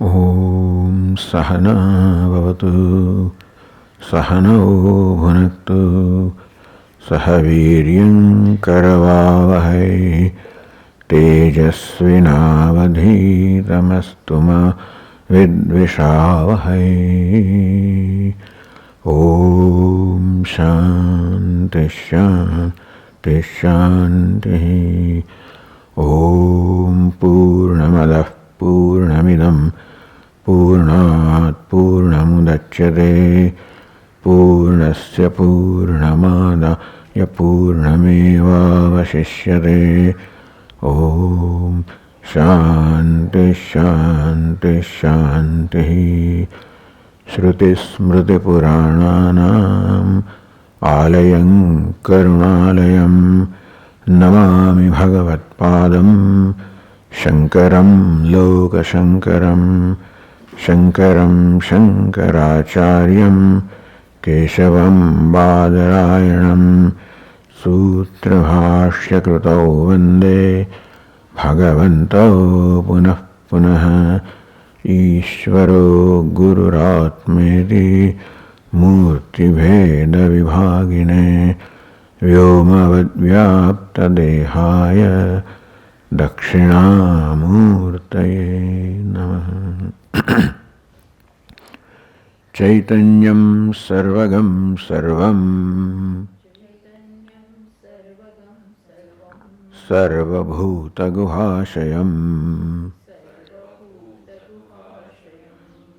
ॐ सहना भवतु सहनौ भुनक्तु सह वीर्यं करवावहै तेजस्विनावधीतमस्तु मा विद्विषावहै। ॐ शान्ति शान्ति शान्तिः। ॐ पूर्णमदः पूर्णमिदं पूर्णात् पूर्णमुदच्यते पूर्णस्य पूर्णमादाय पूर्णमेवावशिष्यते। ॐ शान्ति शान्ति शान्तिः। श्रुतिस्मृतिपुराणानाम् आलयं करुणालयं नमामि भगवत्पादं शङ्करं लोकशङ्करं। शङ्करं शङ्कराचार्यं केशवं बादरायणं सूत्रभाष्यकृतौ वन्दे भगवन्तौ पुनः पुनः। ईश्वरो गुरुरात्मेति मूर्तिभेदविभागिने व्योमवद्व्याप्तदेहाय दक्षिणामूर्तये नमः। चैतन्यं सर्वगं सर्वं सर्वभूतगुहाशयम्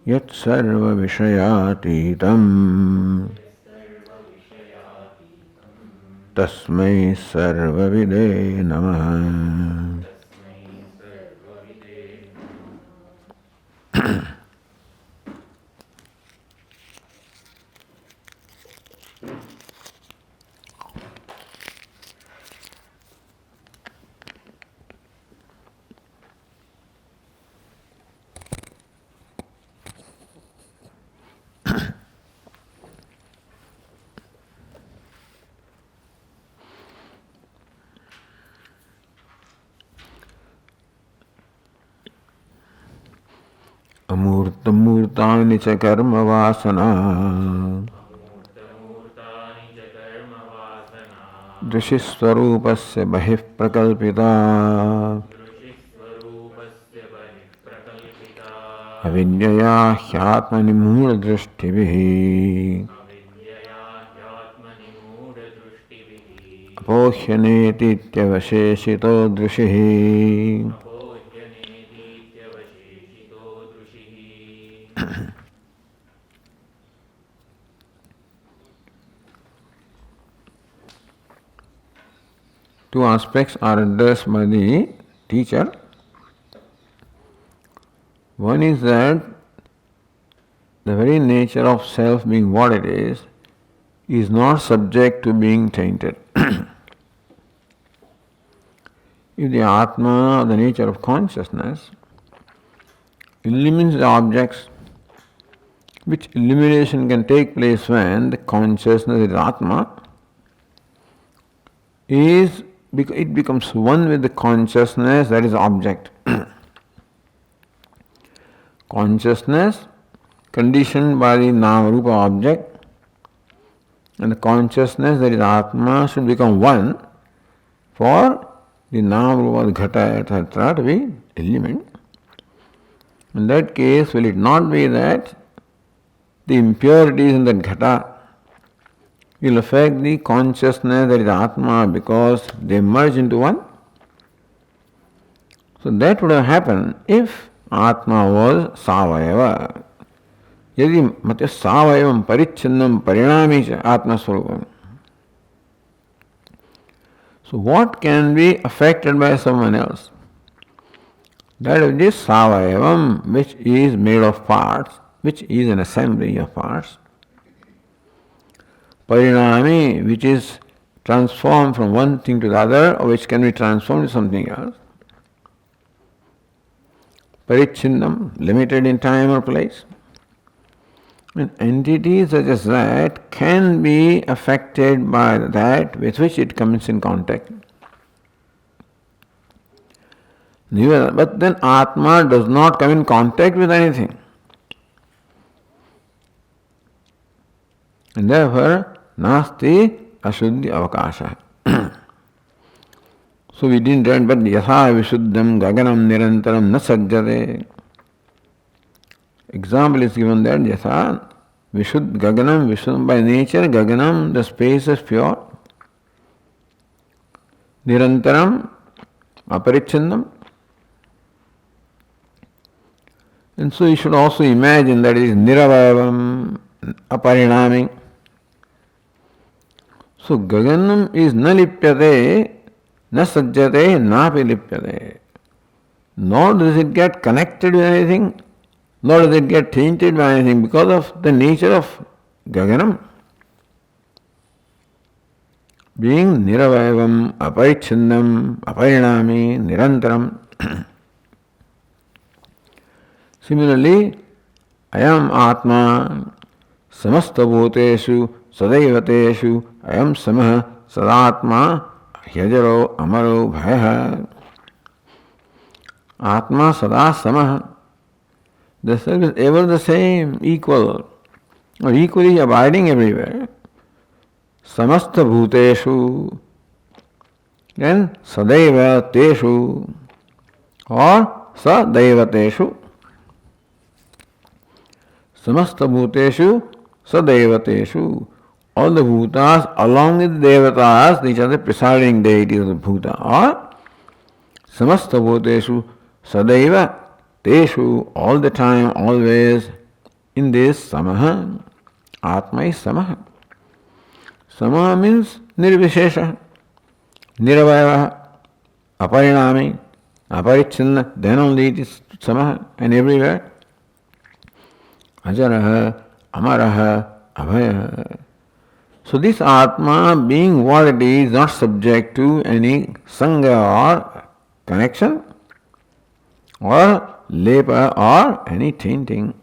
यत्सर्वविषयातीतं तस्मै सर्वविदे नमः। अमूर्तमूर्तानि च कर्मवासना दृशिस्वरूपस्य बहिः प्रकल्पिता अविद्यया ह्यात्मनि मूढदृष्टिभिः अपोह्यनेतीत्यवशेषितो दृशिः। Two aspects are addressed by the teacher. One is that the very nature of self being what it is not subject to being tainted. If the Atma, the nature of consciousness, illumines the objects, which illumination can take place when the consciousness is Atma, it becomes one with the consciousness that is object. Consciousness conditioned by the Nama-Rupa object and the consciousness that is Atma should become one for the Nama-Rupa, Ghata, etc. to be illumined. In that case, will it not be that the impurities in that Ghata will affect the consciousness that is Atma because they merge into one? So that would have happened if Atma was Savayava. Yadi matya Savayavam Parichinnam Parinami cha Atma Swarupam. So what can be affected by someone else? That is this Savayavam, which is made of parts, which is an assembly of parts. Parinami, which is transformed from one thing to the other, or which can be transformed to something else. Parichinnam, limited in time or place. An entity such as that can be affected by that with which it comes in contact. But then Atma does not come in contact with anything. And therefore, nasti ashuddhi avakasha. So we didn't read, but yatha vishuddham gaganam nirantaram na sajjate. Example is given there, yatha vishuddh gaganam, vishuddham by nature, gaganam, the space is pure. Nirantaram, aparichinam. And so you should also imagine that it is niravayavam, aparinami. So gaganam is na lipyate, na sajjate, na pilipyate. Nor does it get connected with anything, nor does it get tainted by anything because of the nature of gaganam. Being niravayavam, aparichindam, aparinami, nirantaram. Similarly, ayam atma samasta bhuteshu sadaivateshu ayam samah sadatma hyajaro amaro bhayah. Atma sada samah. The self is ever the same, equal, or equally abiding everywhere. Samasta bhuteshu, then sadaiva teshu, or sadaivateshu. Samasta bhuteshu sadaivateshu. All the bhutas along with devatas, these are the presiding deities of the bhuta, or samasta bhuteshu sadaiva teshu, all the time, always, in this samaha. Atma is samaha. Samaha means nirvishesha, niravayava, aparinami, aparichinna, then only it is samaha, and everywhere. Ajaraha, amaraha, abhaya. So this Atma, being what it is, not subject to any sangha or connection, or lepa or any tainting.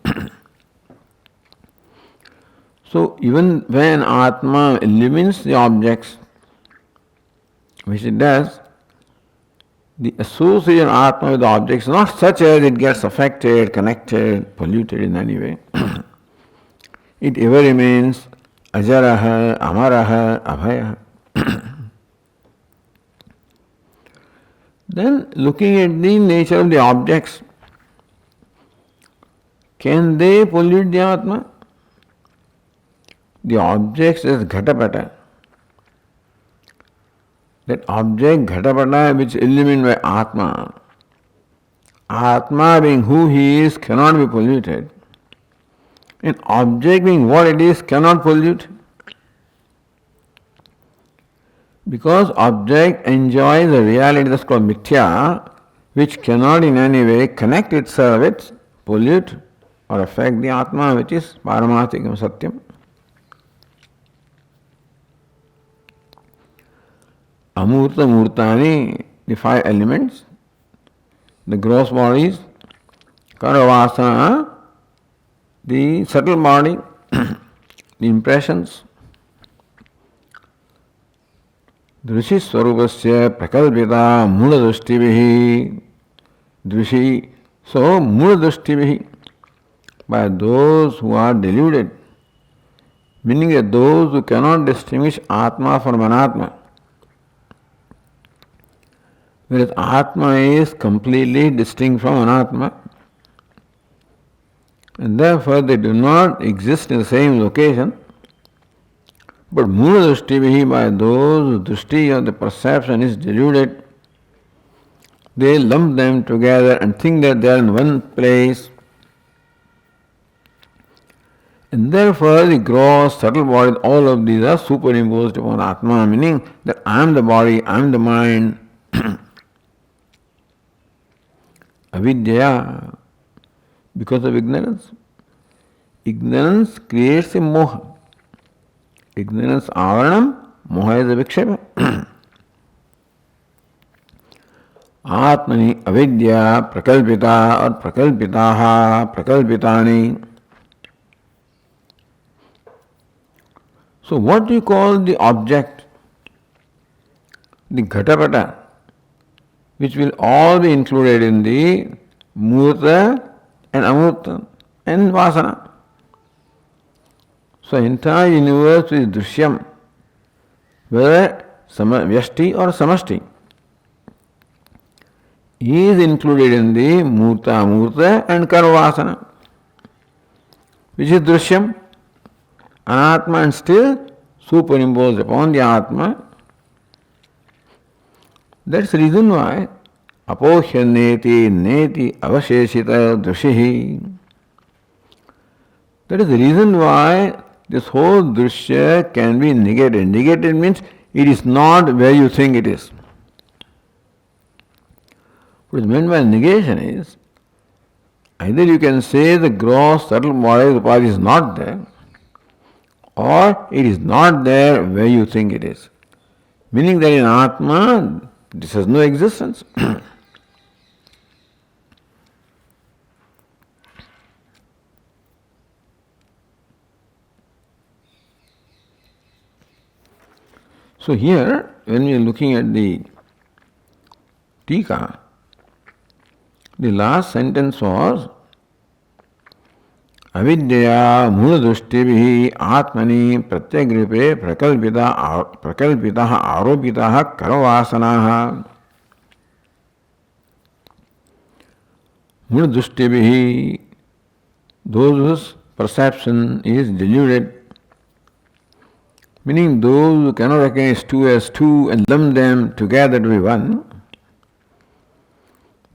So even when Atma illumines the objects, which it does, the association of Atma with the objects is not such as it gets affected, connected, polluted in any way. It ever remains ajaraha, amaraha, abhaya. Then looking at the nature of the objects, can they pollute the Atma? The objects is ghatapata. That object ghatapata which is illumined by Atma. Atma being who he is cannot be polluted. An object being what it is cannot pollute. Because object enjoys a reality that's called mithya, which cannot in any way connect itself with, pollute or affect the Atma, which is Paramarthikam Satyam. Amurta Murtani, the five elements, the gross bodies, Karavasana, the subtle body, the impressions, Drishi Swarupasya Prakalpita Muladrushtivihi. Drishi, so Muladrushtivihi, by those who are deluded, meaning that those who cannot distinguish Atma from Anatma. Whereas Atma is completely distinct from Anatma, and therefore they do not exist in the same location. But Mula Drushtivihi, by those whose drushti of the perception is deluded, they lump them together and think that they are in one place. And therefore the gross, subtle bodies, all of these are superimposed upon Atma, meaning that I am the body, I am the mind. Avidya, because of ignorance. Ignorance creates a moha. Ignorance avaranam, moha is a vikshepa. Atmani avidya prakalpita or prakalpitaha prakalpitani. So what do you call the object? The ghatapata. which will all be included in the Murta and Amurta and Vasana. So entire universe is Drishyam, whether Vyashti or Samashti, is included in the Murta, Amurta and Karvasana, which is Drishyam, Anatma, and still superimposed upon the Atma. That's the reason why Apohya neti neti avasheshita drishihi. That is the reason why this whole drishya can be negated. Negated means it is not where you think it is. What is meant by negation is either you can say the gross subtle body of the body is not there, or it is not there where you think it is. Meaning that in Atma this has no existence. So here, when we are looking at the Tika, the last sentence was Avidya Munadrushtibihi Atmani Pratyagripe Prakalpitaha Aropitaha Karavasanaha. Munadrushtibihi, those whose perception is deluded, meaning those who cannot recognize two as two and lump them together to be one.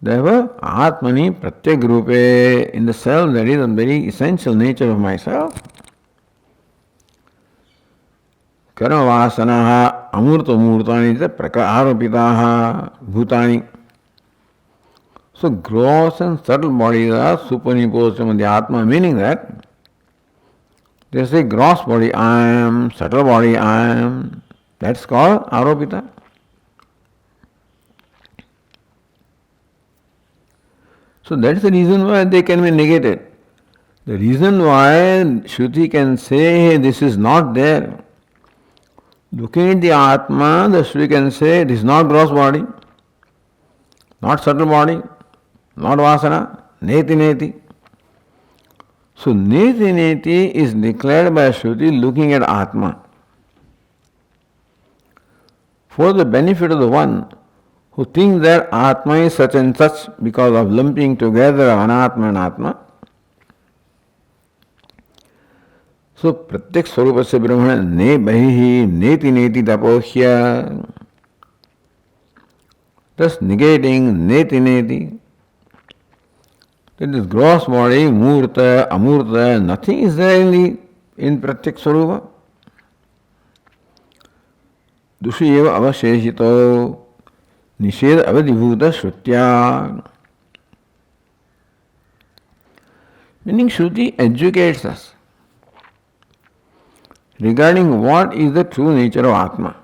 Therefore, Atmani Pratyagrupe, in the self that is the very essential nature of myself. Karavasanaha Amurta Murtani Aropitaha Bhutani. So gross and subtle bodies are superimposed on the Atma, meaning that they say gross body I am, subtle body I am. That's called Aropita. So that's the reason why they can be negated. The reason why Shruti can say, hey, this is not there. Looking at the Atma, the Shruti can say, this is not gross body, not subtle body, not Vasana, neti neti. So neti neti is declared by Shruti looking at Atma. For the benefit of the one who thinks that Atma is such and such because of lumping together Anatma and Atma. So Pratyak Swarupasya Brahmana ne bahihi neti neti tapohya. Thus negating neti neti. That is gross body, Murta, Amurta, nothing is there in Pratyak Swarupa. Dushi eva avasheshito. Nisheda avadibhuta shrutya. Meaning Shruti educates us regarding what is the true nature of Atma.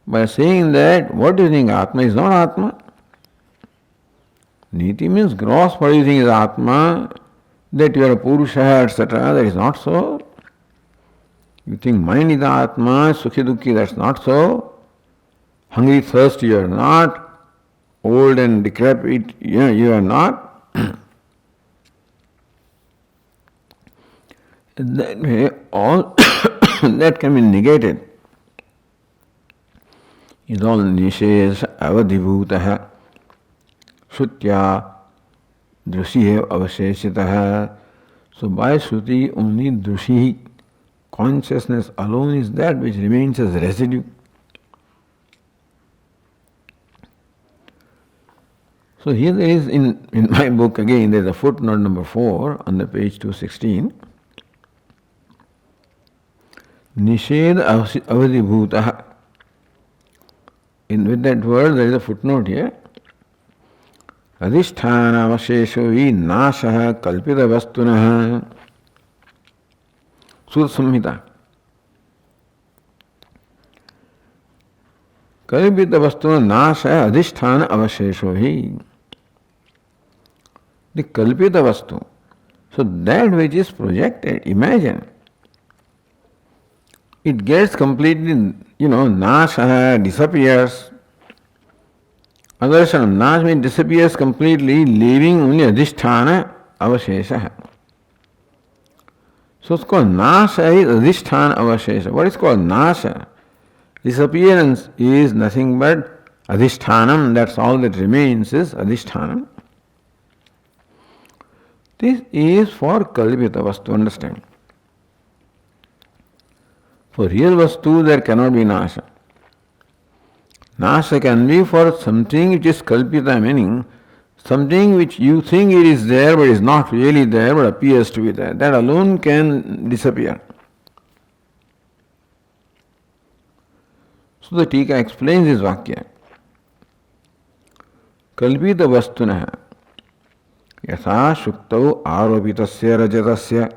By saying that what do you think Atma is not Atma? Niti means gross what do you think is Atma, that you are a Purusha, etc. That is not so. You think mind is Atma, Sukhi Dukhi, that's not so. Hungry, thirsty, you are not. Old and decrepit, you are not. That way, all that can be negated. Is all nishesh avadhibhutaha shrutya drushihe avasheshitaha. So by Shruti only drushi, consciousness alone is that which remains as residue. So here there is in my book again there is a footnote number 4 on the page 216. Nished avadhibhutaha. With that word there is a footnote here. Adhisthana avashesho vi nashaha kalpita vastunaha. Sura Samhita. Kalpita vastuna nasha adhisthana avashesho hi. The kalpita vastu. So that which is projected, imagine. It gets completely, nasha, disappears. Adarsanam, nash means disappears completely, leaving only adhisthana avashesha. So it's called nasha is adhisthana avashesha. What is called nasha? Disappearance is nothing but adhishthanam, that's all that remains is adhishthanam. This is for kalpita vastu, understand. For real vastu there cannot be nasha. Nasha can be for something which is kalpita, meaning something which you think it is there but is not really there but appears to be there. That alone can disappear. So the Tika explains this Vakya. Kalpita vastunah यथा शुक्तौ आरोपितस्य रजतस्य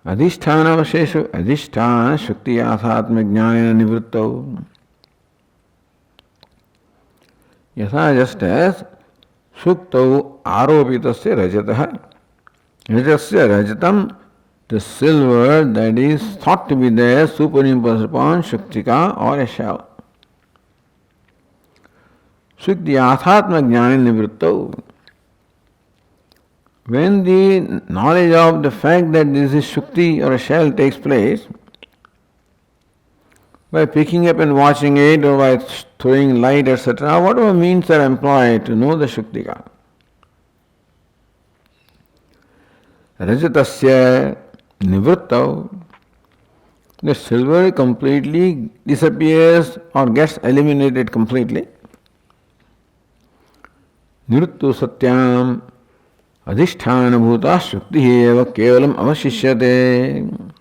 अधिष्ठानावशेषु अधिष्ठान शुक्ति आत्मज्ञानेन निवृत्तौ यथा just as शुक्तौ आरोपितस्य रजतः रजतस्य रजतम the silver that is thought to be there superimposed upon shuktika or a shell. Shukti athatma jnana nivritto. When the knowledge of the fact that this is shukti or a shell takes place, by picking up and watching it or by throwing light, etc., whatever means are employed to know the shuktika. Rajatasya nivrittau. The silver completely disappears or gets eliminated completely. Niruttu satyam adhisthana bhuta shukti eva kevalam avashishyate.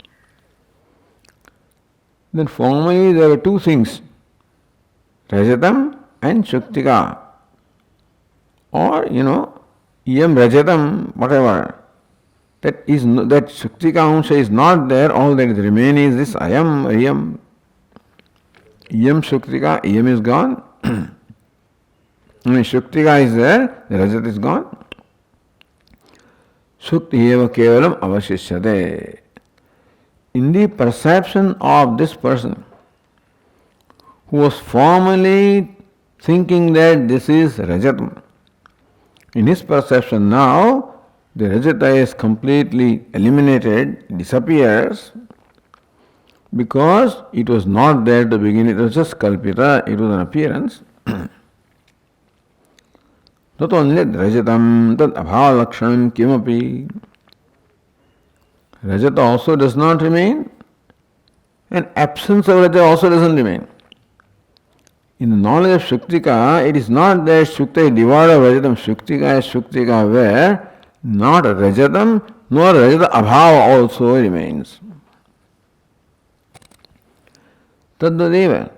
Then formerly there were two things, Rajatam and Shuktika. Or, Iyam Rajatam, whatever. That Shuktika Amsha is not there, all that is remaining is this Ayam, Iyam. Iyam Shuktika, Iyam is gone. When Shuktika is there, the Rajat is gone. Shukti eva kevalam avashishyate. In the perception of this person who was formerly thinking that this is Rajatam, in his perception now, the Rajata is completely eliminated, disappears, because it was not there to begin, it was just kalpita, it was an appearance. Not only Rajatam, tad abhava lakshanam kimapi. Rajata also does not remain, and absence of Rajata also doesn't remain. In the knowledge of Shuktika, it is not that Shukta is devoid of Rajatam. Shuktika is Shuktika where not Rajatam nor Rajata abhava also remains. Tadvadeva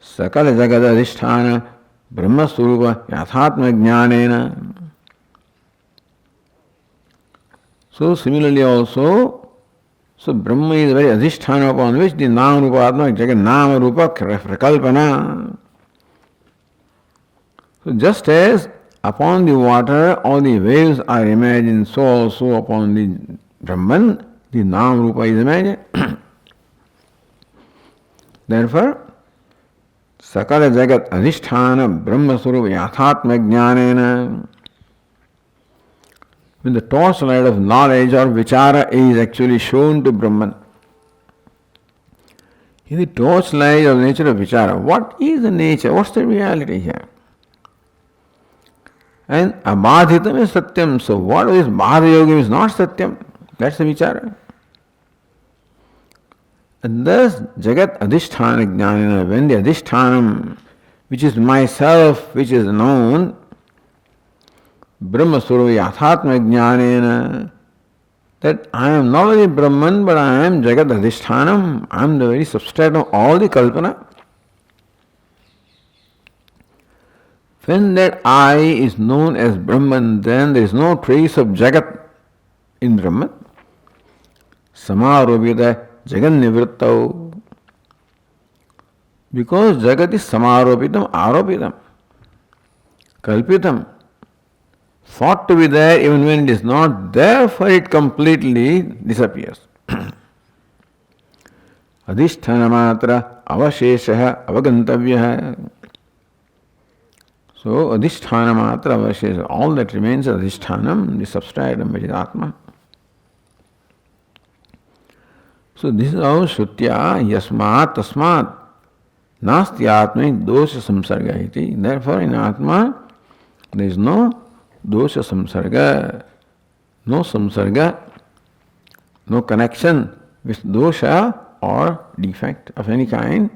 sakala jagada adhisthana brahmaswarupa yathatma jnanena. So similarly also, so Brahma is the very adhisthana upon which the Nama Rupa Atma Jagat Nama Rupa Prakalpana. So just as upon the water all the waves are imagined, so also upon the Brahman the Nama Rupa is imagined. Therefore, Sakala Jagat Adhisthana Brahma Swarupa Yathatma Jnanena. When the torchlight of knowledge or vichara is actually shown to Brahman, in the torchlight of the nature of vichara, what is the nature? What's the reality here? And abadhitam is satyam. So what is badhayogam is not satyam. That's the vichara. And thus Jagat Adhisthana Jnanena, when the Adhishthanam, which is myself, which is known, Brahma Swarupa Yathatma Jnanena, that I am not only Brahman, but I am Jagat Adhishthanam, I am the very substrate of all the Kalpana. When that I is known as Brahman, then there is no trace of Jagat in Brahman. Samarobhita Jagat Nivrittau. Because Jagat is Samaropitam, Aropitam, Kalpitam. Thought to be there even when it is not, therefore it completely disappears. Adhisthana matra avashesha avagantavya. So adhisthana matra avashya, all that remains is adhishthanam, the substratum which is Atma. So this is how Shrutya yasmat tasmat nasti atma dosha samsarga iti. Therefore in Atma there is no dosha samsarga, no samsarga, no connection with dosha or defect of any kind,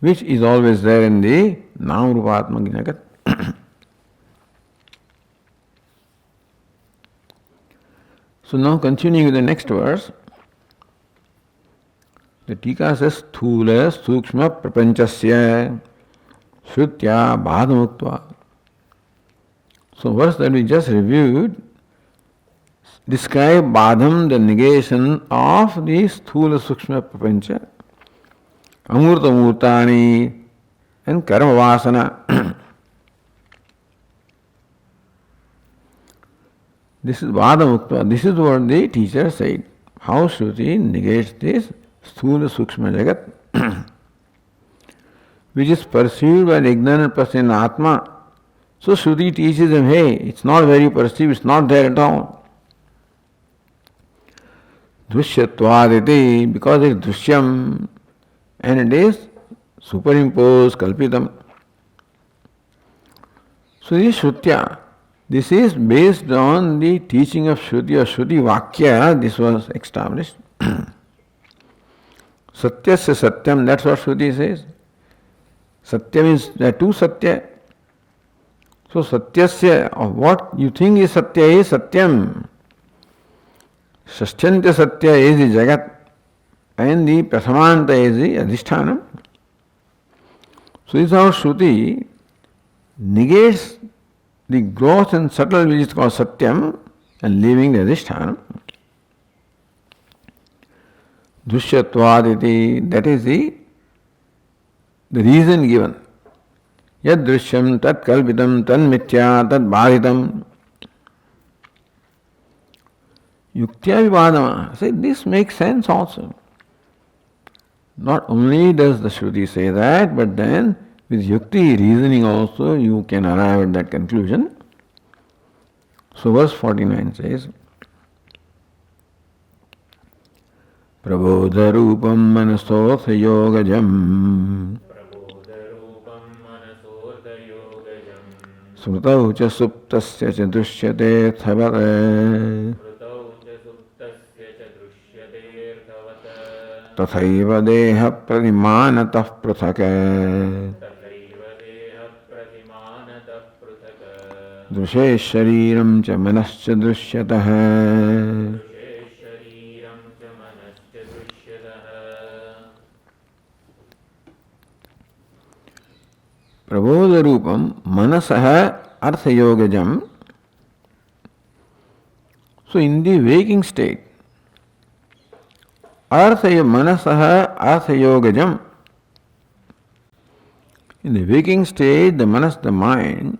which is always there in the Nam-Rupatma Jagat. So now continuing with the next verse, the Tika says, Sthula Sukshma Prapanchasya Shrutya Bhadamuktva. So verse that we just reviewed describe Badham, the negation of the Sthula Sukshma Prapancha, Amurta Murtani and Karma Vasana. This is Badamukta. This is what the teacher said. How Shruti negates this Sthula Sukshma Jagat, which is perceived by the ignorant person in Atma. So Shruti teaches him, hey, it's not where you perceive, it's not there at all. Drishyatvad because it is drishyam and it is superimposed, kalpitam. So this Shrutya, this is based on the teaching of Shruti or Shruti Vakya, this was established. Satyasya Satyam, that's what Shruti says. Satya means there are two Satya. So Satyasya, of what you think is Satya is Satyam. Shasthantya Satya is the Jagat and the Prasamanta is the Adhisthana. So this is how Shruti negates the gross and subtle which is called Satyam and leaving the Adhisthana. Drishyatvad, that is the reason given. Yad drishyam tat kalpitam tan mithya tat bhaditam. Yuktya vivadama. Say this makes sense also. Not only does the Shruti say that, but then with yukti reasoning also you can arrive at that conclusion. So verse 49 says, Prabodha rupam manasotha yogajam smrtau cha suptasya cha drishyate thavate tathaiva deha pradimanatah prathaka drishe shariram cha manascha drishyatah. Prabodha rupam manasaha arthayogajam. So in the waking state, manasaha arthayogajam. In the waking state, the manas, the mind,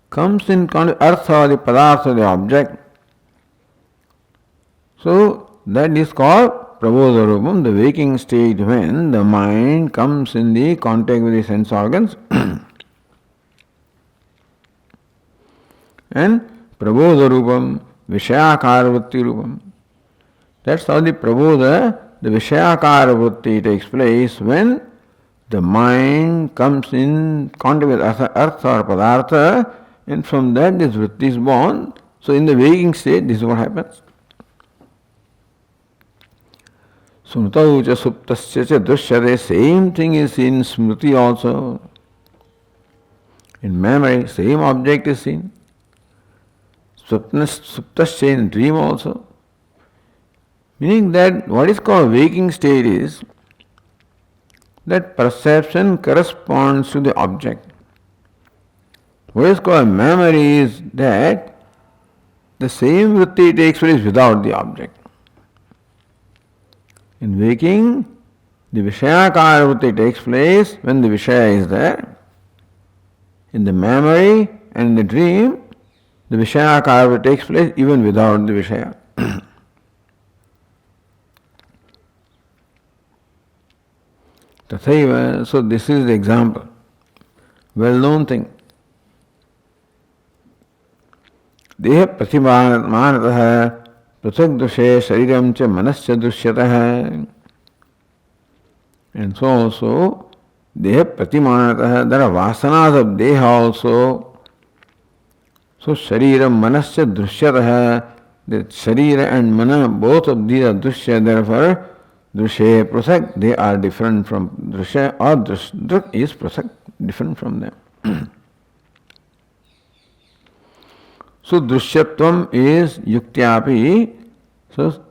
comes in contact with artha, the padartha, the object. So that is called Prabodha Rupam, the waking state when the mind comes in the contact with the sense organs. And Prabodha Rupam, Vishayakara Vritti Rupam. That's how the Prabodha, the Vishayakara Vritti takes place when the mind comes in contact with artha or padartha, and from that this vritti is born. So in the waking state, this is what happens. Smrtau cha suptasya cha drishyate, same thing is in smriti also. In memory, same object is seen. Suptasya in dream also. Meaning that what is called waking state is that perception corresponds to the object. What is called memory is that the same vritti takes place without the object. In waking, the Vishayakara vritti takes place when the Vishaya is there. In the memory and in the dream, the Vishayakara vritti takes place even without the Vishaya. Tathaiva, so this is the example. Well-known thing. देह प्रतिमानतः पृथक दृश्ये शरीरम च मनश्च दृश्यतः. And so also deha pratimanatah, there are vasanas of deha also. So shariram manasya drishyatah, the sharira and mana, both of these are drishya, therefore drishya prasak, they are different from drishya, or drik is prasak, different from them. So drishyatvam is yuktyapi, so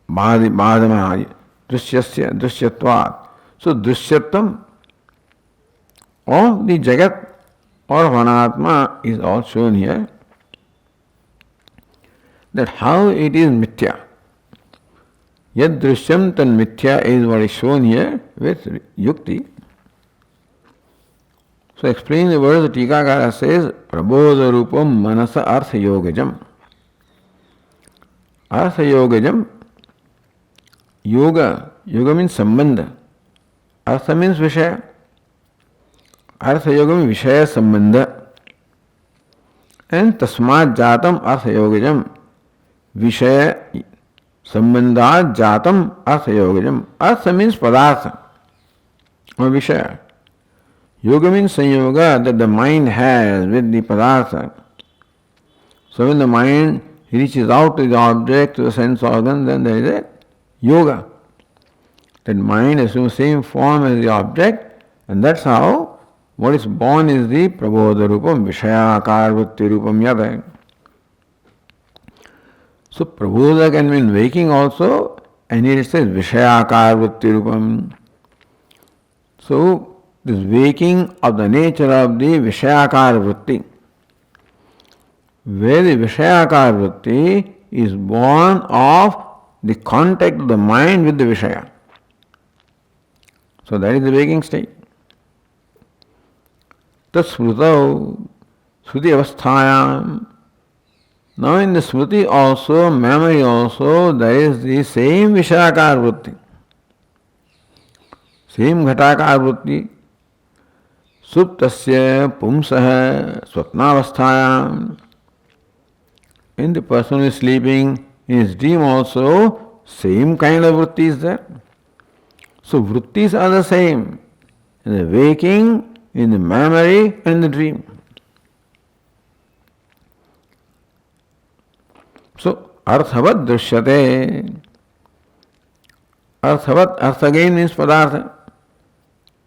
bhadamahari, drishyasya, drishyatvat. So drishyatvam of the jagat or Anatma is all shown here. That how it is mithya. Yad drishyam tan mithya is what is shown here with yukti. So explaining the words, the Tikakara says, Prabodha rupam manasa artha yogajam. Artha yogajam, yoga means sambandha. Artha means Vishaya. Artha yoga means Vishaya sambandha. And tasmat jatam artha yogajam. Vishaya sambandhat jatam artha yogajam. Artha means padartha or Vishaya. Yoga means sanyoga that the mind has with the padartha. So when the mind reaches out to the object, to the sense organ, then there is a yoga. That mind assumes the same form as the object, and that's how what is born is the prabodha rupam, vishayakar vritti rupam yada. So prabodha can mean waking also, and here it says vishayakar vritti rupam. So this waking of the nature of the vishayakar vritti, where the vishayakar vritti is born of the contact of the mind with the vishaya. So that is the waking state. Tasmrutau, Smriti avasthayam. Now in the Smriti also, memory also, there is the same Vishayakar vritti, same Ghatakar vritti. Suptasya pumsah swapnavasthayam. In the person who is sleeping, in his dream also, same kind of vritti is there. So vrittis are the same in the waking, in the memory, and in the dream. So arthavat drishyate. Arthavat, artha again means padartha.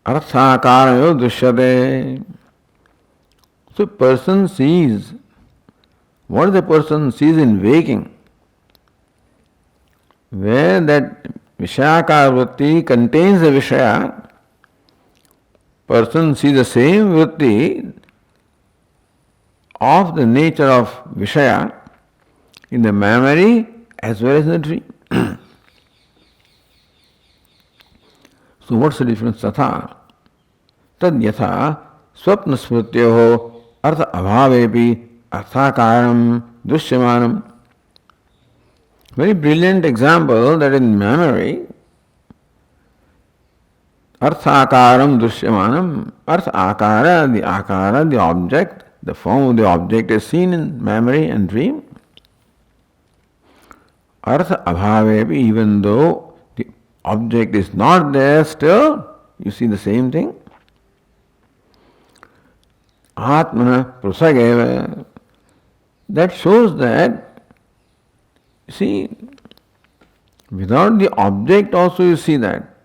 Arthakarayo drishyate. So person sees. What the person sees in waking? Where that Vishayakar vritti contains the Vishaya, person sees the same vritti of the nature of Vishaya in the memory as well as in the dream. So what's the difference? Tatha. Tad yatha swapna smrityoho artha abhavepi arthakaram dushyamanam. Very brilliant example that in memory, arthakaram dushyamanam, artha akara, the object, the form of the object is seen in memory and dream. Artha abhavepi, even though the object is not there, still you see the same thing. Atmana prasageva. That shows that, see, without the object also you see that.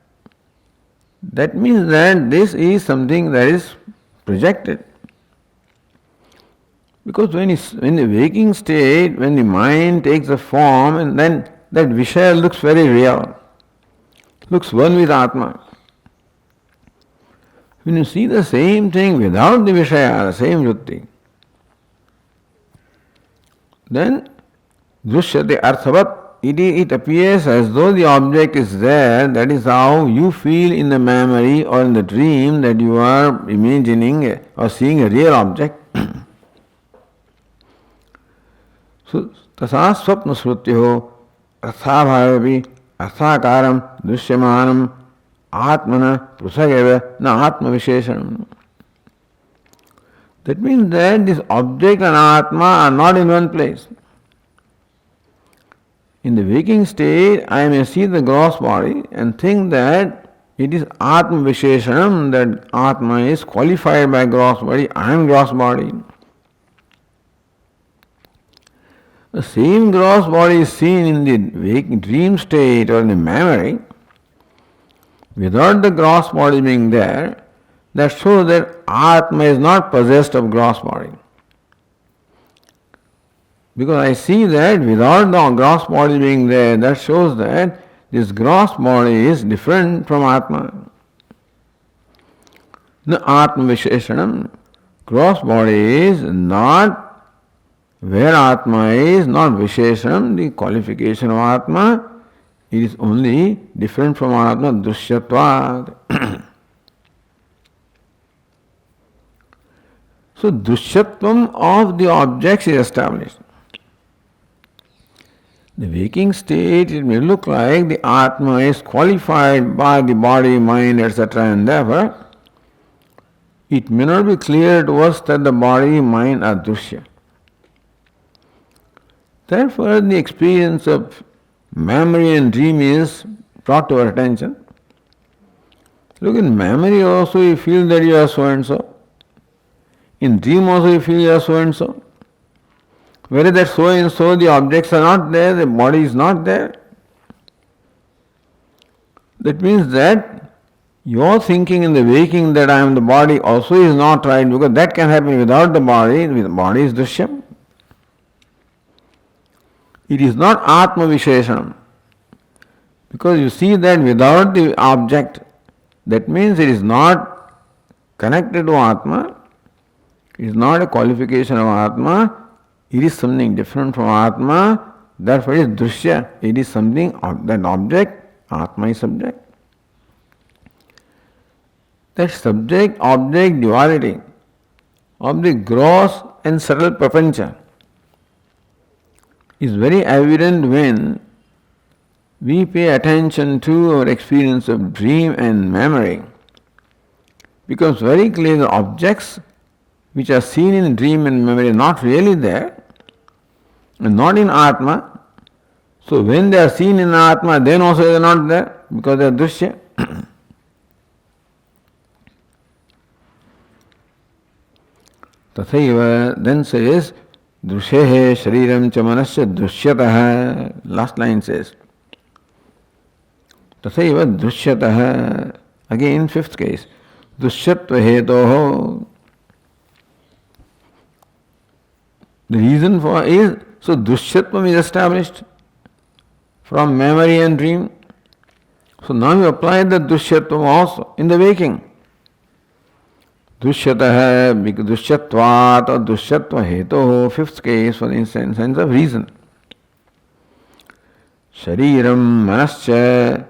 That means that this is something that is projected. Because when the waking state, when the mind takes a form, and then that Vishaya looks very real, looks one with Atma. When you see the same thing without the Vishaya, the same vritti, then drishyate arthavat, it appears as though the object is there. That is how you feel in the memory or in the dream that you are imagining or seeing a real object. So, tasa swapna smrityoho arthabhavepi arthakaram dushyamanam atmana prasageva na atma visheshanam. That means that this object and Atma are not in one place. In the waking state, I may see the gross body and think that it is Atma Visheshanam, that Atma is qualified by gross body, I am gross body. The same gross body is seen in the waking dream state or in the memory, without the gross body being there. That shows that Atma is not possessed of gross body. Because I see that without the gross body being there, that shows that this gross body is different from Atma. The Atma Visheshanam, gross body is not where Atma is, not Visheshanam, the qualification of Atma. It is only different from Atma, Drishyatvad. So, Drishyatvam of the objects is established. The waking state, it may look like the Atma is qualified by the body, mind, etc. and therefore, it may not be clear to us that the body, mind are Drishya. Therefore, the experience of memory and dream is brought to our attention. Look, in memory also you feel that you are so and so. In dream also you feel you are so and so. Whereas that so and so, the objects are not there, the body is not there. That means that your thinking in the waking that I am the body also is not right, because that can happen without the body. The body is Drishyam. It is not Atma Visheshanam. Because you see that without the object, that means it is not connected to Atma. It is not a qualification of Atma. It is something different from Atma. Therefore it is Drishya. It is something, that object, Atma is subject. That subject-object duality of the gross and subtle prapancha is very evident when we pay attention to our experience of dream and memory. It becomes very clear the objects which are seen in dream and memory are not really there and not in Atma. So when they are seen in Atma, then also they are not there because they are Drishya. Tathaiva then says, Drushehe shariram cha manasya drishyataha. Last line says, Tathaiva drishyataha. Again, fifth case, Drishyatva hetoho. The reason for is, so Drishyatvam is established from memory and dream. So now you apply the Drishyatvam also in the waking. Drishyatah, Drishyatvat or Drishyatva hetoho, fifth case for the sense of reason. Shariram manasya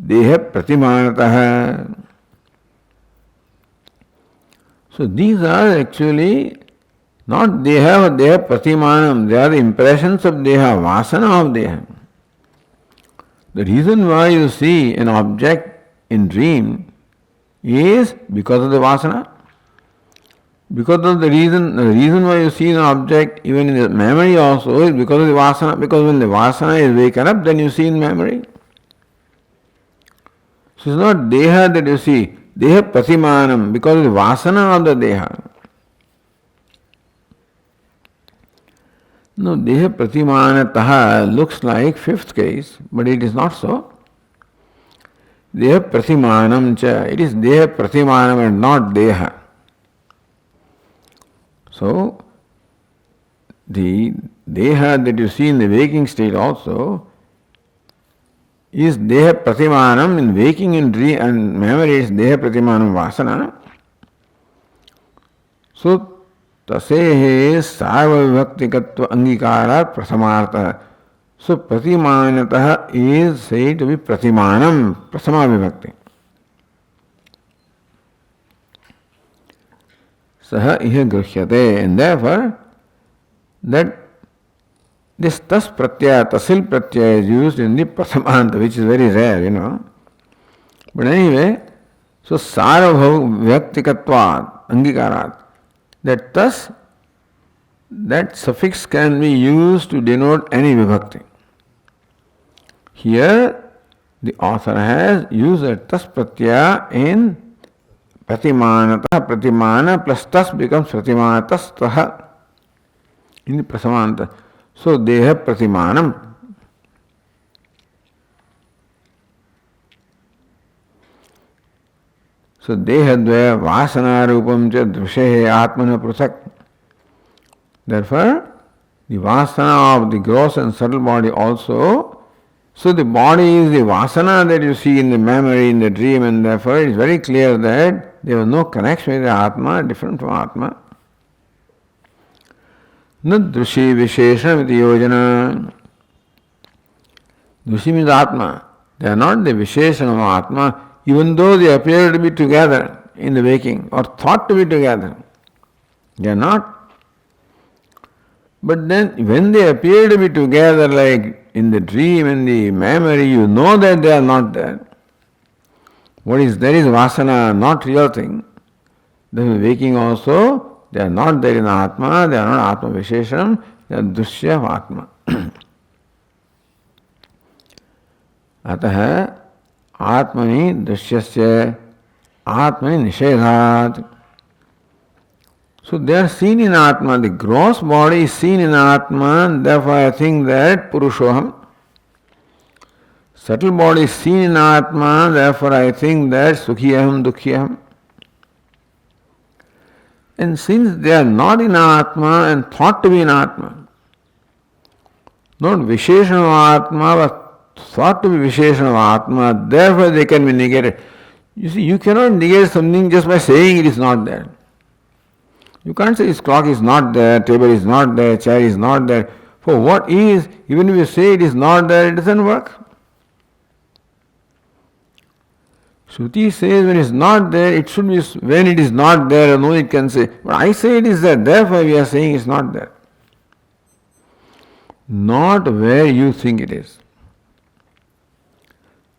deha pratimanatah. So these are actually not deha or deha pratimanam, they are the impressions of deha, vasana of deha. The reason why you see an object in dream is because of the vasana. Because of the reason why you see an object even in the memory also is because of the vasana. Because when the vasana is waken up, then you see in memory. So it's not deha that you see, deha pratimanam, because of the vasana of the deha. No, deha pratimanataha looks like fifth case, but it is not so. Deha pratimanam cha, it is deha pratimanam and not deha. So, the deha that you see in the waking state also is deha pratimanam. In waking and dream and memory is deha pratimanam vasana. So, tasehe sarva vibhaktikatva angikarat prasamartha. So pratimanatah is said to be pratimanam, prasama vibhakti. Saha iha grushyate, and therefore that this tas pratyaya, tasil pratyaya is used in the prasamanta, which is very rare, But anyway, so sarva vibhaktikatvat, angikarat. That thus, that suffix can be used to denote any vibhakti. Here, the author has used a tas pratyaya in pratimanata. Pratimana plus tas becomes pratimanatas taha in the prasamanta. So, deha pratimanam. So, dehadvaya vasana rupam cha drushehe atmana pruthak. Therefore, the vasana of the gross and subtle body also. So the body is the vasana that you see in the memory, in the dream, and therefore it is very clear that there was no connection with the Atma, different from Atma. Nadrushi Visheshana with Yojana. Drushi means Atma. They are not the Visheshana of Atma, even though they appear to be together in the waking or thought to be together. They are not. But then when they appear to be together like in the dream and the memory, you know that they are not there. What is there is vasana, not real thing. Then waking also, they are not there in Atma, they are not Atma Vishesham, they are Dushya of Atma. अतः आत्मनि दृश्यस्य आत्मनि निषेधात्. So they are seen in Atma. The gross body is seen in Atma, and therefore I think that Purushoham. Subtle body is seen in Atma, therefore I think that Sukhiyaham, Dukhyaham. And since they are not in Atma and thought to be in Atma, not Visheshana of Atma, but thought to be Visheshana of Atma, therefore they can be negated. You see, you cannot negate something just by saying it is not there. You can't say this clock is not there, table is not there, chair is not there. For what is, even if you say it is not there, it doesn't work. Shruti says when it is not there, it should be when it is not there, no it can say. But I say it is there, therefore we are saying it is not there. Not where you think it is.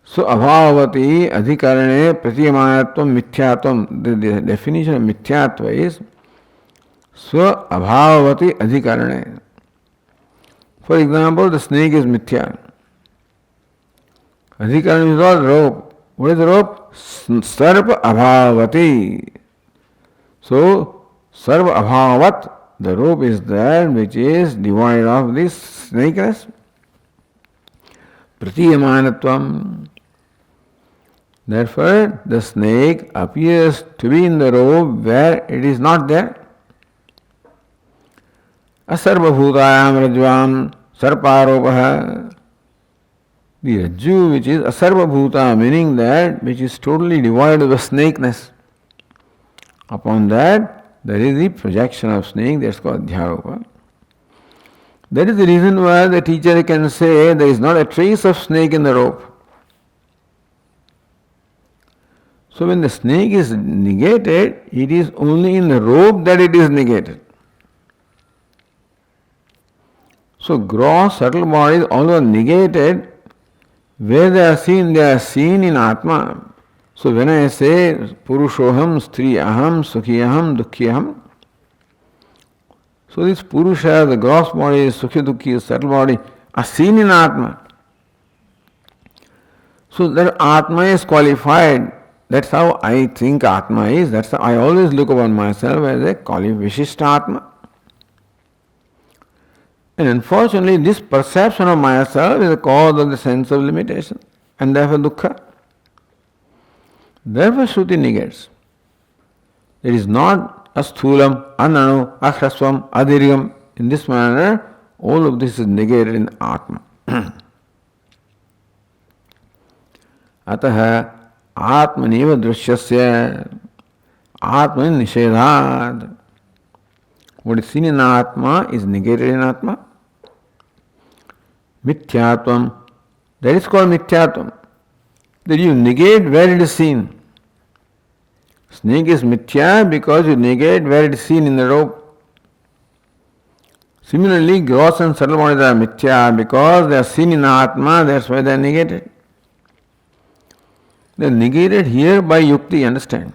So abhavati adhikarane pratiyamanatvam mithyatvam. The definition of mithyatva is Swa abhavati adhikarane. For example, the snake is mithya. Adhikarane is all rope. What is the rope? Sarva abhavati. So, sarva abhavat, the rope is there which is devoid of this snakeness. Pratiyamanatvam. Therefore, the snake appears to be in the rope where it is not there. Asarvabhutayam rajvam sarparopaha. The rajju which is asarvabhuta, meaning that which is totally devoid of the snakeness. Upon that, there is the projection of snake, that's called dhyaropa. That is the reason why the teacher can say there is not a trace of snake in the rope. So when the snake is negated, it is only in the rope that it is negated. So gross, subtle bodies, although negated, where they are seen in Atma. So when I say Purushoham, Striyaham, Sukhiyaham, Dukhyaham, so this Purusha, the gross body, Sukhi, Dukhi, subtle body, are seen in Atma. So that Atma is qualified. That's how I think Atma is. That's how I always look upon myself as a Vishishta Atma. And unfortunately, this perception of myself is the cause of the sense of limitation and therefore dukkha. Therefore, Shruti negates. It is not asthulam, ananu, ahrasvam, adirgham. In this manner, all of this is negated in Atma. Ataha atmaniva drishyasya atmani nishedhat. What is seen in Atma is negated in Atma. Mithyatvam, that is called mithyatvam. That you negate where it is seen. Snake is mithya because you negate where it is seen in the rope. Similarly, gross and subtle bodies are mithya because they are seen in Atma, that's why they are negated. They are negated here by yukti, understand.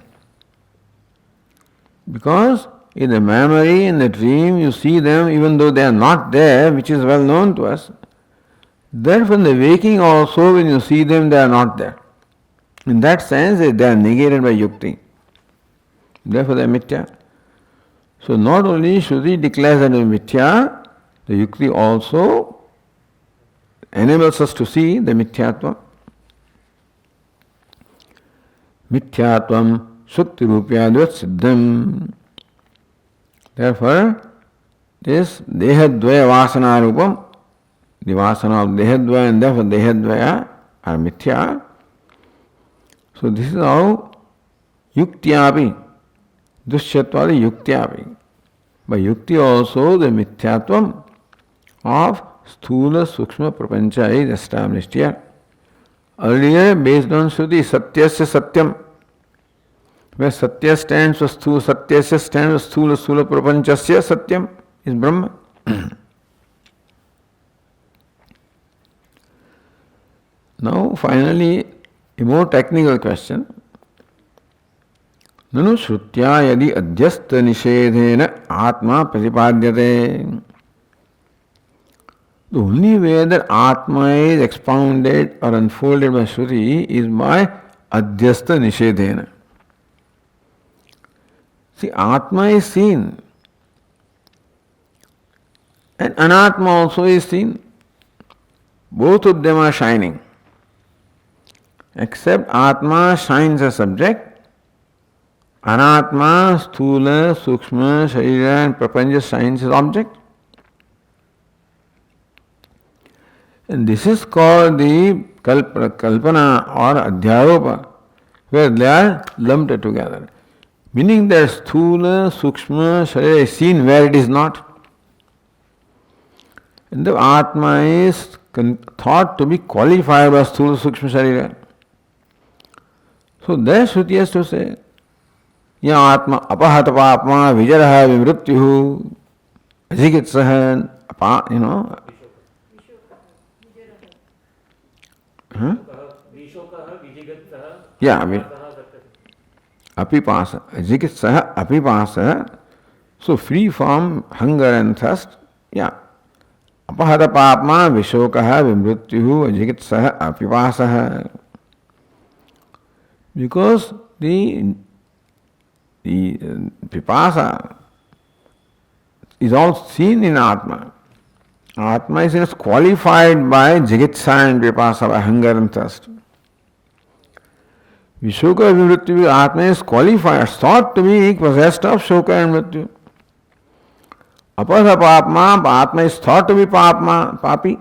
Because in the memory, in the dream, you see them even though they are not there, which is well known to us. Therefore, in the waking also, when you see them, they are not there. In that sense, they are negated by yukti. Therefore, they are mithya. So, not only Shruti declares that they are mithya, the yukti also enables us to see the mithyatva. Mithyatvam Shukti Rupyadvat Siddham. Therefore, this Dehadvaya Vasana Rupam, the Vasana of Dehadvaya and therefore Dehadvaya are Mithya. So this is how Yuktyapi, Dushyatvali Yuktyapi. By Yukti also the Mithyatvam of Sthula Sukshma Prapancha is established here. Earlier, based on Shruti, Satyasya Satyam, where Satya stands for Sthula, Satyasya stands for Sthula, Sthula Prapanchasya Satyam is Brahma. Now, finally, a more technical question. Nanu Shrutya yadi adhyastha nishedhena atma pratipadyate. The only way that Atma is expounded or unfolded by Shruti is by adhyastha nishedhena. See, Atma is seen and Anatma also is seen. Both of them are shining. Except Atma shines as subject, Anatma, Sthula, Sukshma, Sharira and Prapancha shines as object. And this is called the Kalpana or Adhyaropa, where they are lumped together. Meaning that Sthula, Sukshma, Sharira is seen where it is not. And the Atma is thought to be qualified by Sthula, Sukshma, Sharira. So there Shruti has to say, Ya Atma apahata papma vijaraha vimrutyuhu ajigitsahan, Yeah, apipasa, ajigitsaha apipasa. So free from hunger and thirst. Yeah. Apahata papma vishokaha vimrutyuhu ajigitsaha apipasaha. Because the pipasa is all seen in Atma. Atma is qualified by jigitsa and pipasa, by hunger and thirst. Vishoka vimrityu, Atma is qualified, thought to be possessed of shoka and mrityu. Apasa papma, Atma is thought to be papi.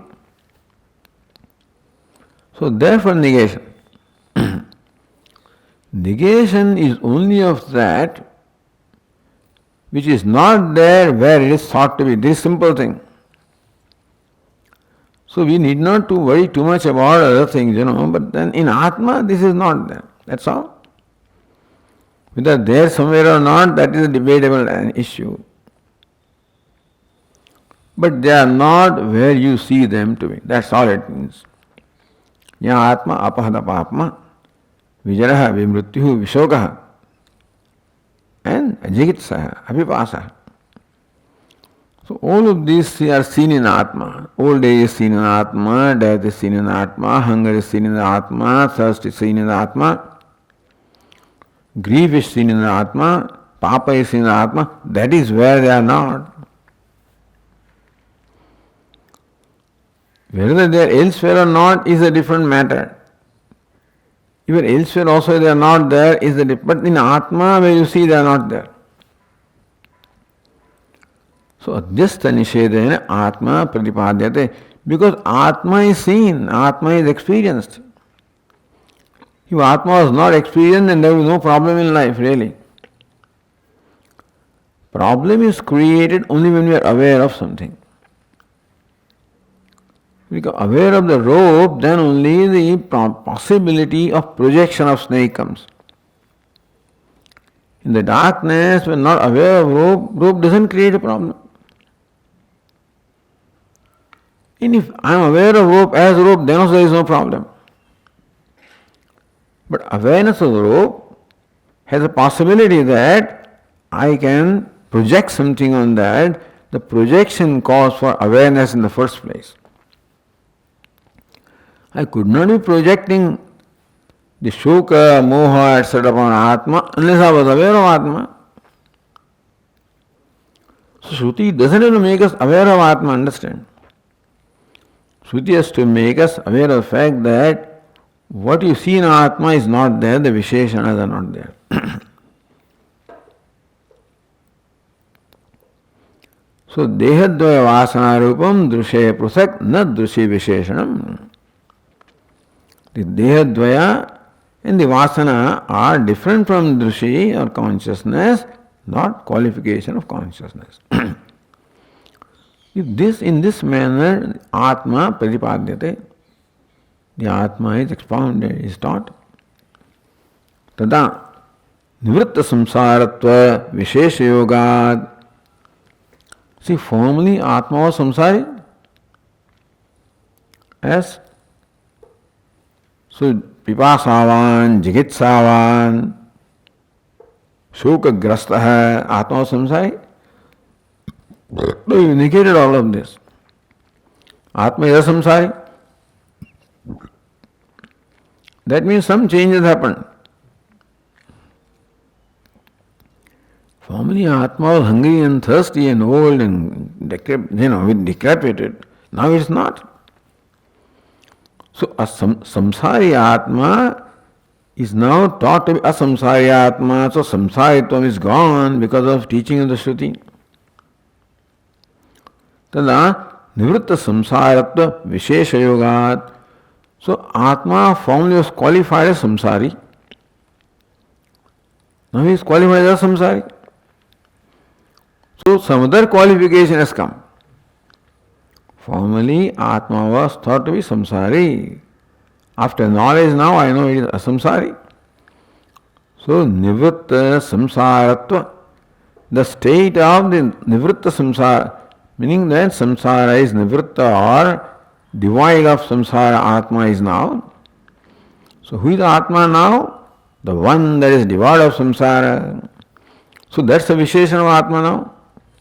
So therefore negation. Negation is only of that which is not there where it is thought to be. This simple thing. So we need not to worry too much about other things, but then in Atma this is not there. That's all. Whether there somewhere or not, that is a debatable issue. But they are not where you see them to be. That's all it means. Ya Atma apahada papma vijaraha vimrutyuhu vishokaha and ajigitsaha apipasaha. So all of these are seen in Atma. Old age is seen in Atma, death is seen in Atma, hunger is seen in Atma, thirst is seen in Atma, grief is seen in Atma, papa is seen in Atma. That is where they are not. Whether they are elsewhere or not is a different matter. Even elsewhere also they are not there is the difference. But in Atma where you see they are not there. So adhyastha nishedena Atma pratipadyate. Because Atma is seen, Atma is experienced. If Atma was not experienced, then there was no problem in life really. Problem is created only when we are aware of something. Become aware of the rope, then only the possibility of projection of snake comes. In the darkness, when not aware of rope doesn't create a problem. And if I am aware of rope as rope, then also there is no problem. But awareness of the rope has a possibility that I can project something on that, the projection calls for awareness in the first place. I could not be projecting the Shuka, Moha, etc. upon Atma unless I was aware of Atma. So Shruti doesn't have to make us aware of Atma, understand? Shruti has to make us aware of the fact that what you see in Atma is not there, the Visheshanas are not there. So Dehadvaya Vasana Rupam Drushe Prusak Na Drushi Visheshanam. The Dehadvaya and the Vasana are different from Drushi or consciousness, not qualification of consciousness. If this, in this manner, Atma Pratipadyate, the Atma is expounded, is taught. Tada Nivritta Samsaratva Vishesha Yogad. See, formerly Atma was samsari. Yes. So, Pipasavan, Jigitsavan, Shukagrasta hai, Atma was samsari. So, you negated all of this. Atma is a samsari. That means some changes happened. Formerly Atma was hungry and thirsty and old and decrepit. Now it's not. So a samsari Atma is now taught to be a samsari Atma. So samsaritvam is gone because of teaching of the Shruti. Tada nivritta samsaratva vishesha yogat. So Atma formerly was qualified as samsari. Now he is qualified as samsari. So some other qualification has come. Formerly Atma was thought to be samsari. After knowledge now I know it is a samsari. So nivritta samsaratva, the state of the nivritta samsara, meaning that samsara is nivritta or devoid of samsara, Atma is now. So who is Atma now? The one that is devoid of samsara. So that's the visheshan of Atma now.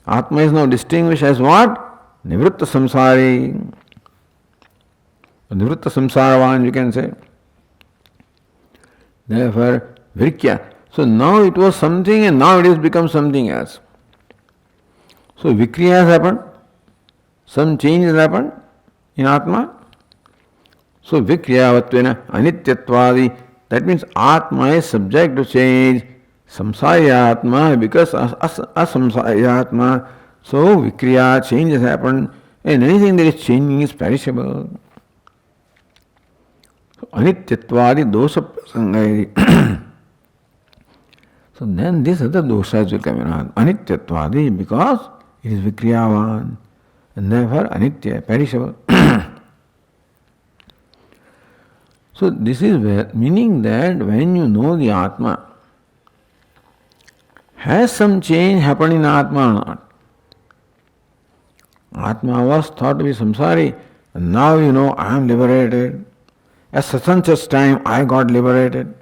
Atma is now distinguished as what? Nivritta samsari. Nivritta samsaravan, you can say. Therefore, Virkya. So now it was something and now it has become something else. So Vikriya has happened. Some change has happened in Atma. So Vikriyavattvena Anityatvadi. That means Atma is subject to change. Samsari Atma, because asamsari Atma, so Vikriya, change has happened, and anything that is changing is perishable. So Anityatvadi dosha prasangayadi. So then these other doshas will come in. Anityatvadi, because it is Vikriyavan, and therefore Anitya, perishable. So this is where, meaning that when you know the Atma, has some change happened in Atma or not? Atma was thought to be samsari, and now you know I am liberated. At such and such time I got liberated.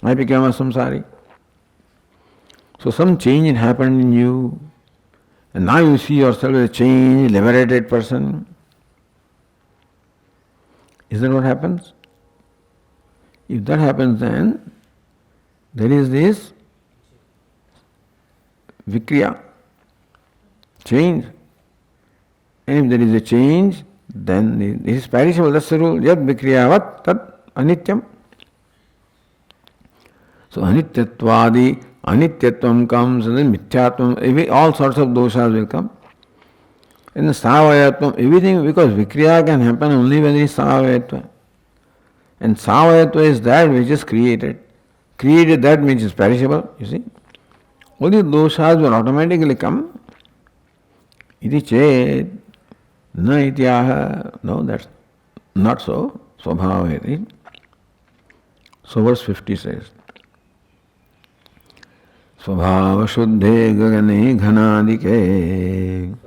I became a samsari. So some change happened in you, and now you see yourself as a changed, liberated person. Is that what happens? If that happens, then there is this Vikriya, change. And if there is a change, then it is perishable. That's the rule. Yad Vikriyavat tat anityam. So anityatvadi, anityatvam comes, and then mithyatvam, all sorts of doshas will come. And the savayatvam, everything, because Vikriya can happen only when there is savayatva. And savayatva is that which is created. Created that means it's perishable, you see. All these doshas will automatically come. Iti ched, na ityaha. No, that's not so. Swabhavayati. So verse 50 says, Swabhava shuddhe gagane ghanadike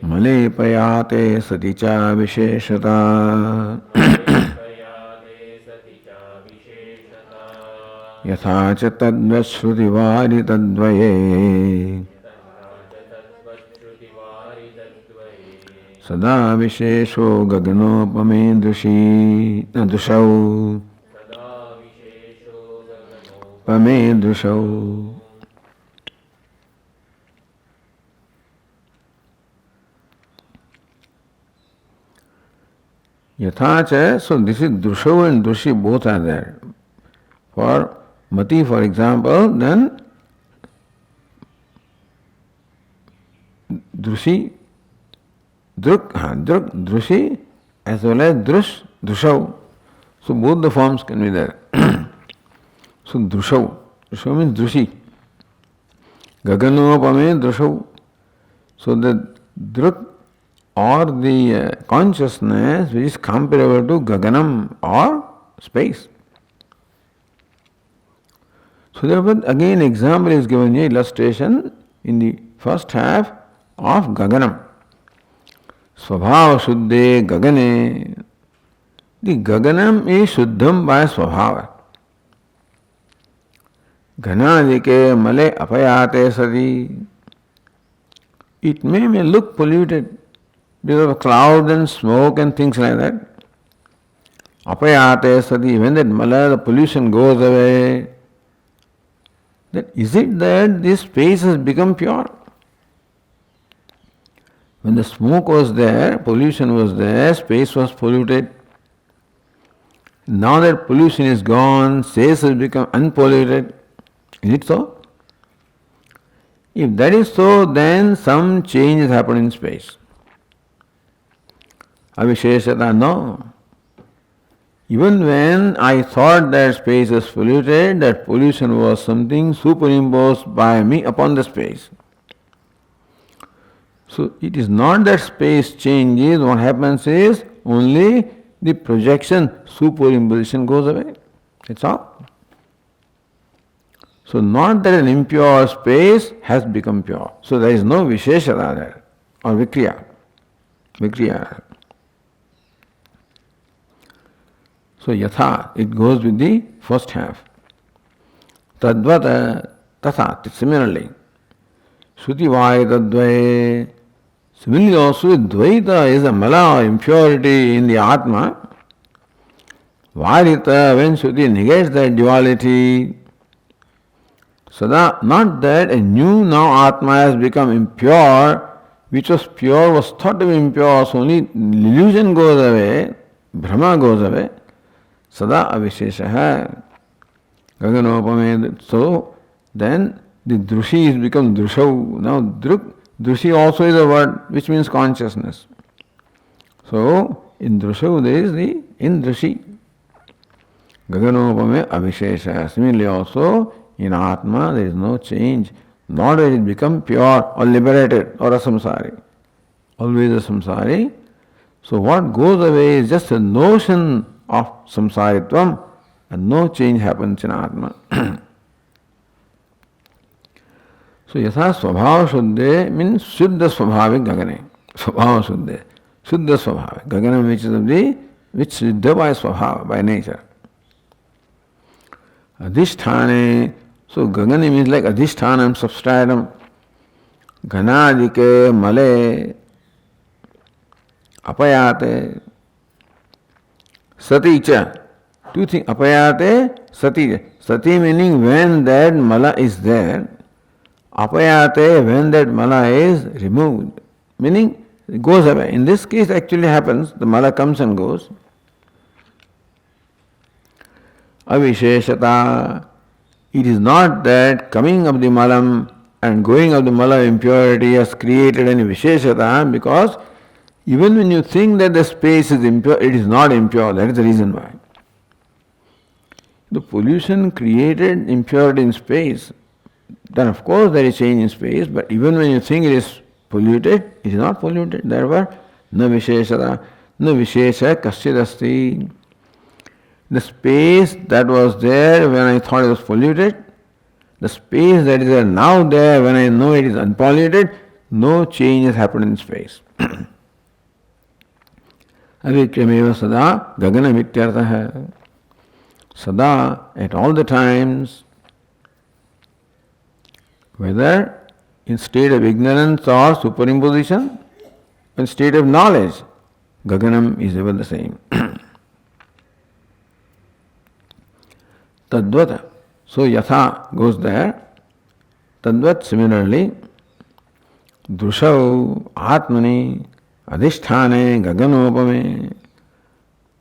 Malepayate sati cha visheshata यथा च तद्वच्छ्रुतिवारितद्वये सदा विशेषो गगनोपमे दृशौ पमे दृशौ. Yathacha, so this is Drusho and Drushi both are there. For Mati, for example, then Drushi, Drushi as well as Drushau. So both the forms can be there. So Drushau means Drushi. Gaganopame Drushau. So the Druk or the consciousness which is comparable to Gaganam or space. So therefore again example is given here, illustration in the first half of Gaganam. Svabhava Shuddhe Gagane. The Gaganam is Shuddham by Svabhava. Ghanadike Male Apayate Sati. It may look polluted because of cloud and smoke and things like that. Apayate Sati, when that mala, the pollution goes away, then is it that this space has become pure? When the smoke was there, pollution was there, space was polluted. Now that pollution is gone, space has become unpolluted. Is it so? If that is so, then some change has happened in space. Avisheshata, no. Even when I thought that space is polluted, that pollution was something superimposed by me upon the space. So it is not that space changes, what happens is only the projection, superimposition goes away. That's all. So not that an impure space has become pure. So there is no Visheshata there, or Vikriya. So yatha, it goes with the first half. Tadvata, tatha, similarly. Shruti Vaidadvaye. Similarly also Dvaita is a mala, impurity in the Atma. Varita, when Shruti negates that duality, Sada, not that a new now Atma has become impure, which was pure, was thought to be impure, so only illusion goes away, Brahma goes away. Sada avisheshaha. Gaganopame. So then the drushi is become drushau. Now drushi also is a word which means consciousness. So in drushau there is the in drushi. Gaganopame avishesha. Similarly also in Atma there is no change. Nor does it become pure or liberated or a samsari. Always a samsari. So what goes away is just a notion of samsaritvam, and no change happens in Atma. So yatha svabhava shuddhe means shuddha svabhavik gagane. Svabhava shuddhe. Shuddha svabhavik. Gagana which is of the which shuddha by svabhava, by nature. Adhishthane. So gagane means like adhishthanam, substratum. Ghanadike male apayate. Sati cha. Two things. Apayate, sati. Sati meaning when that mala is there. Apayate, when that mala is removed. Meaning it goes away. In this case actually happens, the mala comes and goes. Avisheshata. It is not that coming of the malam and going of the mala impurity has created any visheshata, because even when you think that the space is impure, it is not impure. That is the reason why. The pollution created impurity in space. Then of course there is change in space, but even when you think it is polluted, it is not polluted. Therefore, na visheshata, na vishesha kaschidasti. The space that was there when I thought it was polluted, the space that is there now there when I know it is unpolluted, no change has happened in space. Avikriyameva sada gaganam ityartha. sada, at all the times, whether in state of ignorance or superimposition, in state of knowledge, gaganam is ever the same. Tadvat, so yatha goes there. Tadvat, similarly, drushau atmani adhisthane gaganopame.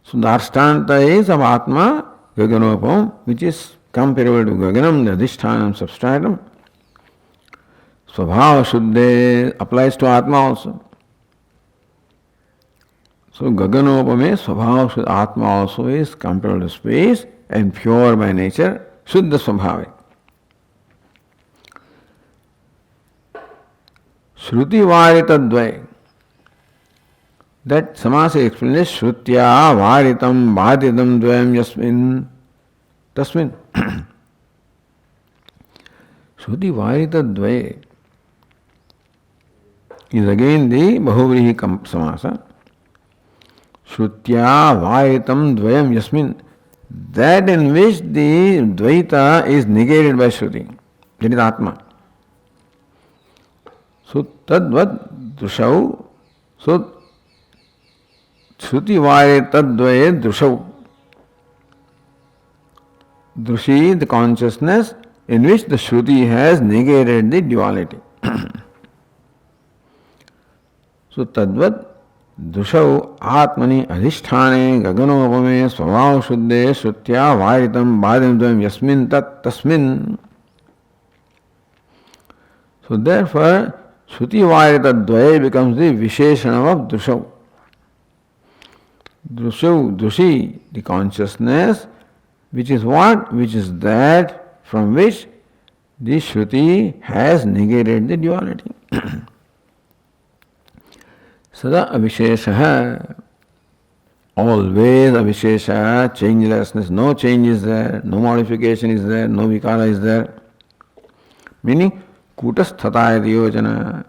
So the arstanta is of atma gaganopam, which is comparable to gaganam, the adhisthanam substratum. Svabhava shuddhe applies to atma also. So gaganopame svabhava shuddha, atma also is comparable to space and pure by nature, shuddha svabhavi. Shruti varitadvai. That samasa explains Shrutya varitam bhaditam dvayam yasmin tasmin. Shruti varitadvai is again the Bahuvrihi samasa. Shrutya varitam dvayam yasmin. That in which the Dvaita is negated by Shruti. That is Atma. So tadvat drushau. So Shruti vare tadvaye drushau. Drushi, the consciousness in which the Shruti has negated the duality. So tadvat drushau atmani adhisthane gaganopame svabhava shuddhe shrutya varitam bhadimdvayam yasmin tat tasmin. So therefore, Shruti varita dvaya becomes the visheshana of drushau. Drushi, the consciousness, which is what? Which is that from which the Shruti has negated the duality. Sada avishesha, always avishesha, changelessness, no change is there, no modification is there, no vikara is there. Meaning, Kutasthatha yojana.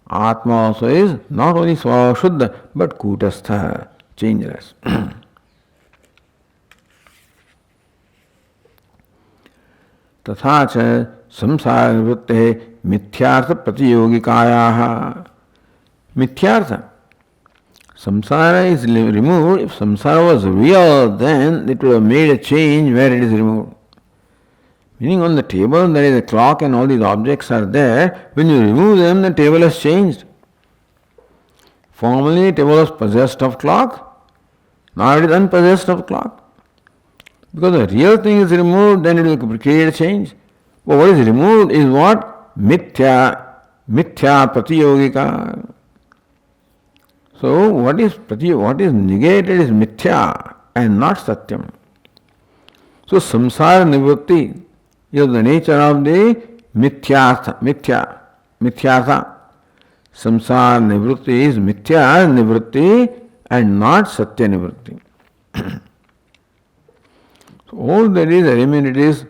Atma also is not only Svabhava Shuddha, but Kutastha, changeless. तथा च संसार निवृत्ते मिथ्यार्थ प्रतियोगिकायाः. Mithyartha. Samsara is removed. If samsara was real, then it would have made a change where it is removed. Meaning on the table there is a clock and all these objects are there. When you remove them, the table has changed. Formerly the table was possessed of clock. Now it is unpossessed of clock. Because the real thing is removed, then it will create a change. But what is removed is what? Mithya pratiyogika. So what is negated is mithya and not satyam. So samsara nivritti is the nature of the mithyartha. Samsara nivritti is mithya nivritti and not satya nivritti. So all that is eliminated is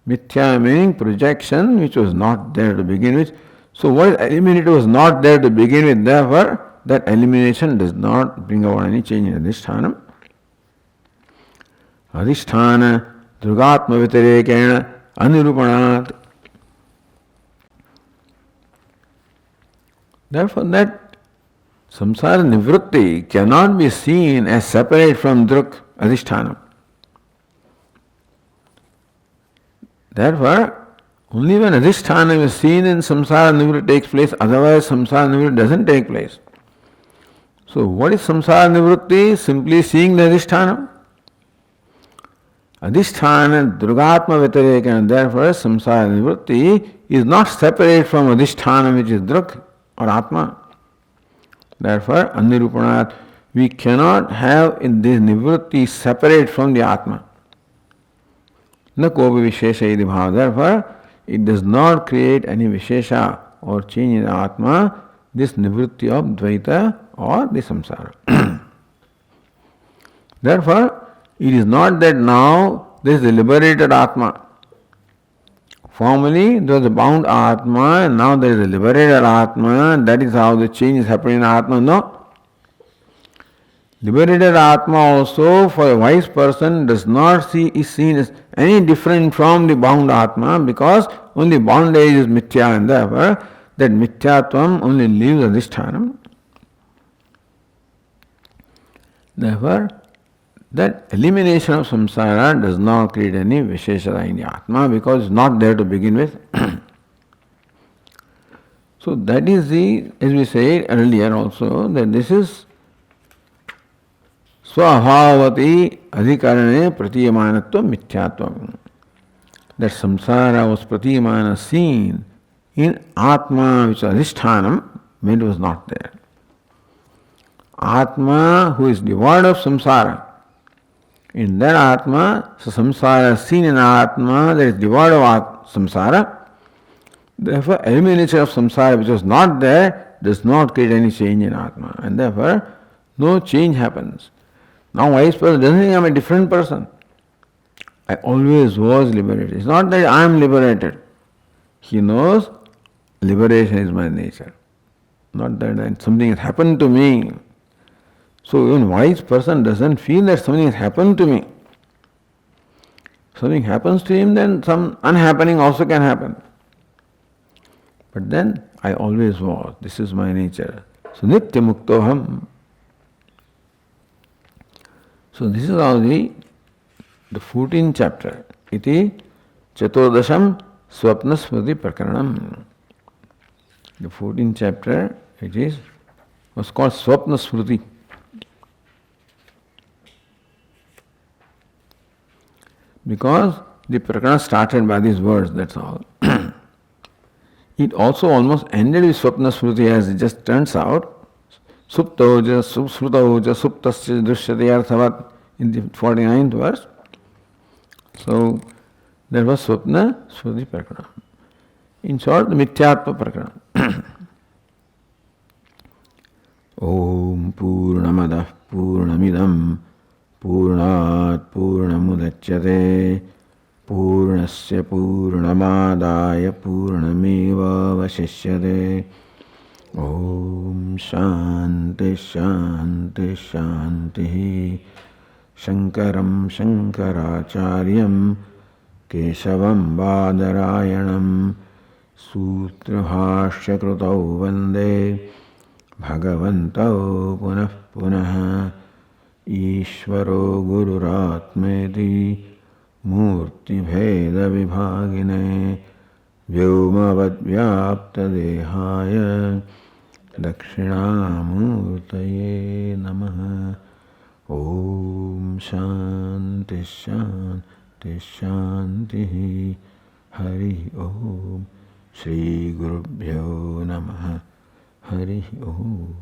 mithya, meaning projection which was not there to begin with. So what is eliminated was not there to begin with, therefore that elimination does not bring about any change in adhisthana. Adhisthana drugatma vitarekena anirupanat. Therefore that samsara nivritti cannot be seen as separate from druk adhisthana. Therefore, only when adhisthana is seen in samsara nivritti takes place, otherwise samsara nivritti doesn't take place. So what is samsara nivritti? Simply seeing the adhisthana. Adhisthana drugatma vitarekana. Therefore, samsara nivritti is not separate from adhisthana which is druk or atma. Therefore, anirupanat, we cannot have in this nivritti separate from the atma. Na kopi vishesha iti bhava. Therefore, it does not create any vishesha or change in the atma, this nivritti of dvaita or the samsara. Therefore, it is not that now there is a liberated atma. Formerly there was a bound atma and now there is a liberated atma. That is how the change is happening in atma. No. Liberated Atma also, for a wise person, does not is seen as any different from the bound Atma, because only bondage is mithya, and therefore that mithyatvam only leaves adhisthana. Therefore, that elimination of samsara does not create any visheshata in the Atma, because it's not there to begin with. So that is the, as we said earlier also, that this is Swabhavati adhikarane pratiyamanatva mithyatvam. That samsara was pratiyamana seen in Atma, which is adhishthanam, when it was not there. Atma, who is devoid of samsara, in that Atma, so samsara is seen in Atma that is devoid of samsara. Therefore, elimination of samsara, which was not there, does not create any change in Atma, and therefore no change happens. Now, wise person doesn't think I am a different person. I always was liberated. It's not that I am liberated. He knows liberation is my nature. Not that something has happened to me. So even wise person doesn't feel that something has happened to me. If something happens to him, then some unhappening also can happen. But then I always was. This is my nature. So nitya muktoham. So this is how the 14th chapter. Iti Chaturdasham Swapna Smriti Prakaranam. The 14th chapter, was called Swapna Smriti. Because the Prakarana started by these words, that's all. It also almost ended with Swapna Smriti, as it just turns out. Suptauja, Srutauja, Suptasya Drishyate Arthavat in the 49th verse. So there was Swapna Smriti Prakarana. In short, the Mithyatma Prakarana. Om Purnamadah Purnamidam Purnat Purnamudachyate Purnasya Purnamadaya Purnameva Vasishyate. Om Shanti Shanti Shanti. Shankaram Shankaracharyam Keshavam Badarayanam Sutrabhashya Krutau Vande Bhagavantau Punah Punah Ishvaro Gururatmeti Murti Bheda Vibhagine Vyomavad Vyapta Dehaya Dakshinamurtaye Namaha. Om Shanti Shanti Shanti. Hari Om. Shri Gurubhyo Namaha. Hari Om.